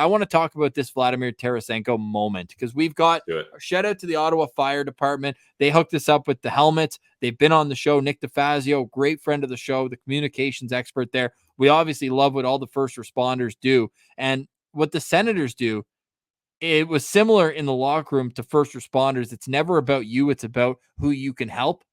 I want to talk about this Vladimir Tarasenko moment because we've got a shout out to the Ottawa Fire Department. They hooked us up with the helmets. They've been on the show. Nick DeFazio, great friend of the show, the communications expert there. We obviously love what all the first responders do. And what the Senators do, it was similar in the locker room to first responders. It's never about you. It's about who you can help.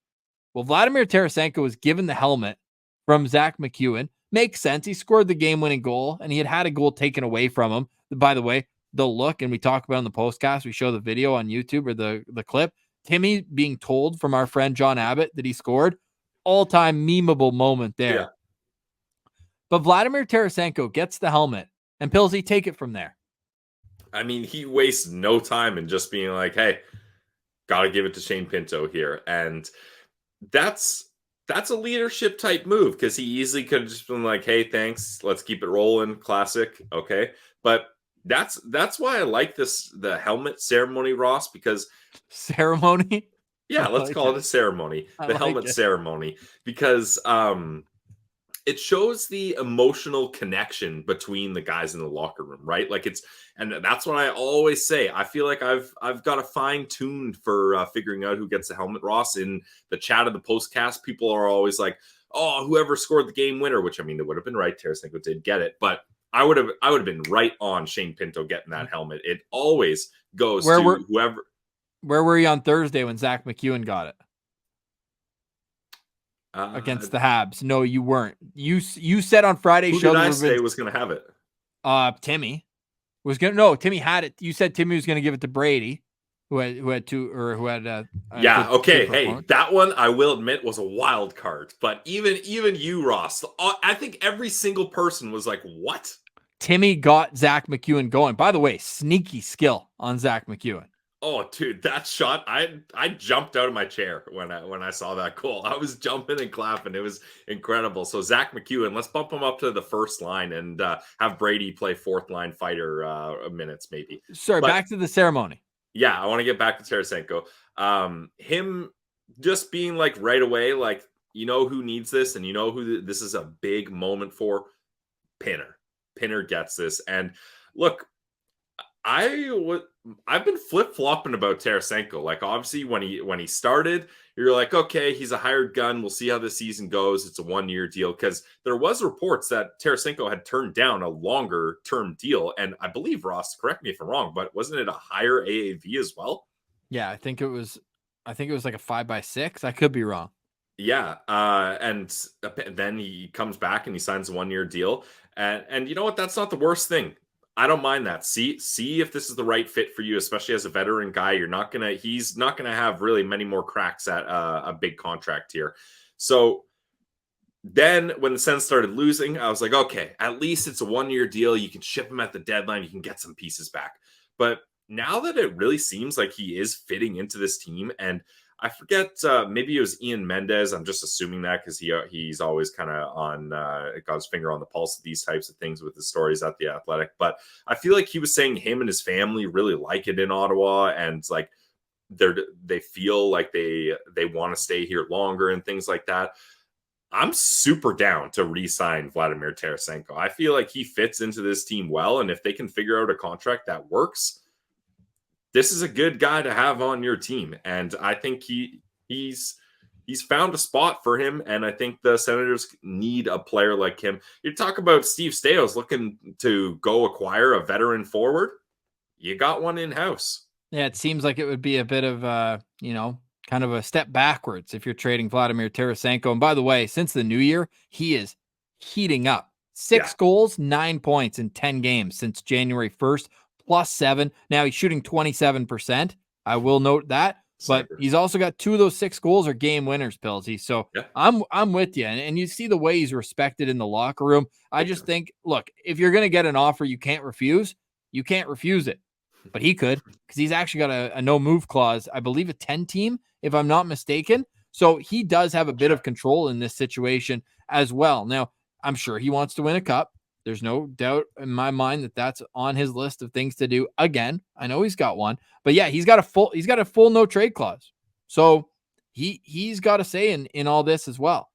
Well, Vladimir Tarasenko was given the helmet from Zach McEwen. Makes sense. He scored the game-winning goal, and he had a goal taken away from him. By the way, the look, and we talk about on the postcast, we show the video on YouTube or the clip, Timmy being told from our friend John Abbott that he scored, all-time memeable moment there. Yeah. But Vladimir Tarasenko gets the helmet, and Pillsy, take it from there. I mean, he wastes no time in just being like, hey, got to give it to Shane Pinto here. And that's a leadership type move because he easily could have just been like, hey, thanks. Let's keep it rolling. Classic. Okay. But that's why I like the helmet ceremony, Ross, because ceremony. Yeah. Let's call it a ceremony, helmet ceremony, because, it shows the emotional connection between the guys in the locker room, right? Like and that's what I always say. I feel like I've got a fine tuned for figuring out who gets the helmet, Ross. In the chat of the postcast, people are always like, "Oh, whoever scored the game winner," which I mean, they would have been right. Tarasenko did get it, but I would have been right on Shane Pinto getting that helmet. It always goes to whoever. Where were you on Thursday when Zach McEwen got it? Against the Habs. No, you weren't. You said on Friday show did I say was going to have it? Timmy was going to. No, Timmy had it. You said Timmy was going to give it to Brady, who had two or who had. Yeah. Okay. Hey, that one I will admit was a wild card. But even you, Ross, I think every single person was like, "What?" Timmy got Zach McEwen going. By the way, sneaky skill on Zach McEwen. Oh, dude, that shot, I jumped out of my chair when I saw that goal. I was jumping and clapping. It was incredible. So Zach McEwen, let's bump him up to the first line and have Brady play fourth line fighter minutes maybe. Sorry, back to the ceremony. Yeah, I want to get back to Tarasenko. Him just being like right away, like, you know who needs this and you know who this is a big moment for? Pinner. Pinner gets this. And look, I've been flip-flopping about Tarasenko. Like, obviously, when he started, you're like, okay, he's a hired gun. We'll see how the season goes. It's a 1-year deal, because there was reports that Tarasenko had turned down a longer-term deal. And I believe, Ross, correct me if I'm wrong, but wasn't it a higher AAV as well? Yeah, I think it was like a 5x6. I could be wrong. Yeah, and then he comes back and he signs a 1-year deal. And you know what? That's not the worst thing. I don't mind that. See if this is the right fit for you, especially as a veteran guy. He's not gonna have really many more cracks at a big contract here. So then when the Sens started losing, I was like, okay, at least it's a 1-year deal. You can ship him at the deadline. You can get some pieces back. But now that it really seems like he is fitting into this team, and I forget, maybe it was Ian Mendez. I'm just assuming that because he's always kind of got his finger on the pulse of these types of things with his stories at The Athletic. But I feel like he was saying him and his family really like it in Ottawa, and like they feel like they want to stay here longer and things like that. I'm super down to re-sign Vladimir Tarasenko. I feel like he fits into this team well, and if they can figure out a contract that works, this is a good guy to have on your team. And I think he's found a spot for him. And I think the Senators need a player like him. You talk about Steve Stais looking to go acquire a veteran forward. You got one in-house. Yeah, it seems like it would be a bit of kind of a step backwards if you're trading Vladimir Tarasenko. And by the way, since the new year, he is heating up. 6 goals, 9 points in 10 games since January 1st. +7. Now he's shooting 27%. I will note that, but he's also got 2 of those 6 goals are game winners, Pilsy. So yeah. I'm with you. And you see the way he's respected in the locker room. I just think, look, if you're going to get an offer you can't refuse, you can't refuse it. But he could, because he's actually got a no move clause, I believe a 10 team, if I'm not mistaken. So he does have a bit of control in this situation as well. Now, I'm sure he wants to win a cup. There's no doubt in my mind that that's on his list of things to do. Again, I know he's got one, but yeah, he's got a full no trade clause. So he's got a say in all this as well.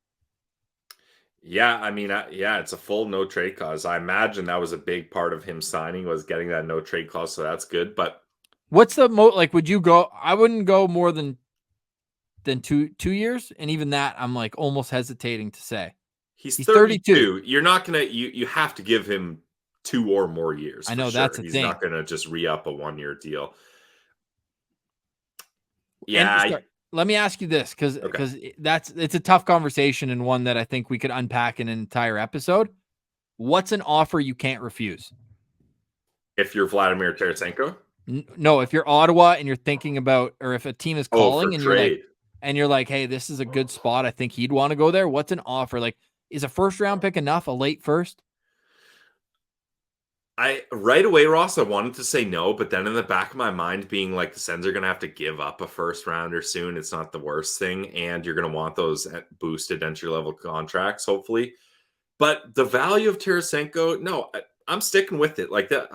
Yeah, I mean, yeah, it's a full no trade clause. I imagine that was a big part of him signing, was getting that no trade clause, so that's good. But What's the like? Would you go? I wouldn't go more than 2 years, and even that, I'm like almost hesitating to say. he's He's 32. 32. You're not gonna you have to give him 2 or more years I for know that's sure. a He's thing. not gonna just re-up a 1-year deal. And Yeah, sorry, let me ask you this, because okay. it's a tough conversation, and one that I think we could unpack in an entire episode. What's an offer you can't refuse? If you're Vladimir Tarasenko? No, if you're Ottawa and you're thinking about, or if a team is Oh, for calling and trade. you're like, hey, this is a good spot, I think he'd want to go there. What's an offer? Like, is a first round pick enough? A late first? I right away, Ross, I wanted to say no, but then in the back of my mind, being like the Sens are going to have to give up a first rounder soon. It's not the worst thing, and you're going to want those boosted entry level contracts, hopefully. But the value of Tarasenko, no, I'm sticking with it. Like that,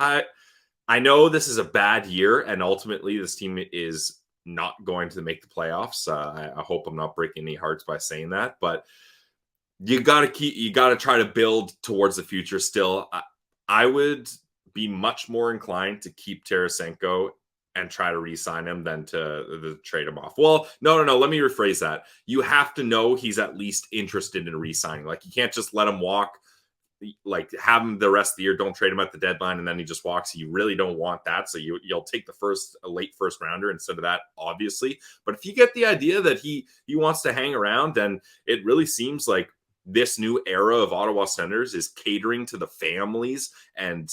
I know this is a bad year, and ultimately this team is not going to make the playoffs. I hope I'm not breaking any hearts by saying that, but you got to try to build towards the future still. I would be much more inclined to keep Tarasenko and try to re-sign him than to trade him off. Well, no. Let me rephrase that. You have to know he's at least interested in re-signing. Like, you can't just let him walk, like have him the rest of the year. Don't trade him at the deadline and then he just walks. You really don't want that. So you'll take a late first rounder instead of that, obviously. But if you get the idea that he wants to hang around, then it really seems like this new era of Ottawa Senators is catering to the families and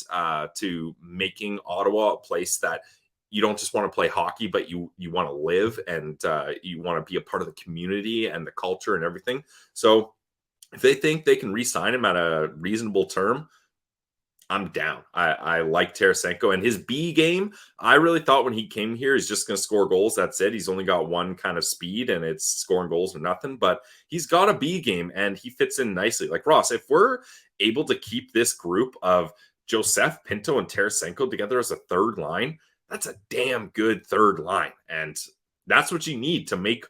to making Ottawa a place that you don't just want to play hockey, but you want to live, and you want to be a part of the community and the culture and everything. So if they think they can re-sign him at a reasonable term, I'm down. I like Tarasenko and his B game. I really thought when he came here, he's just going to score goals. That's it. He's only got one kind of speed, and it's scoring goals or nothing. But he's got a B game, and he fits in nicely. Like, Ross, if we're able to keep this group of Joseph, Pinto, and Tarasenko together as a third line, that's a damn good third line. And that's what you need to make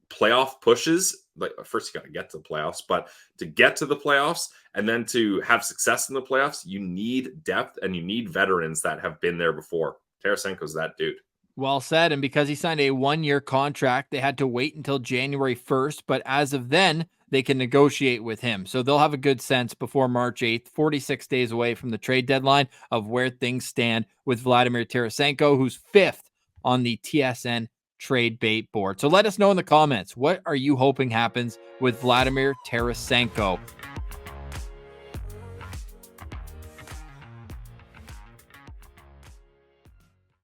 playoff pushes. Like, first you got to get to the playoffs, but to get to the playoffs and then to have success in the playoffs, you need depth and you need veterans that have been there before. Tarasenko's that dude. Well said. And because he signed a 1-year contract, they had to wait until January 1st. But as of then, they can negotiate with him. So they'll have a good sense before March 8th, 46 days away from the trade deadline, of where things stand with Vladimir Tarasenko, who's 5th on the TSN trade bait board. So let us know in the comments, what are you hoping happens with Vladimir Tarasenko?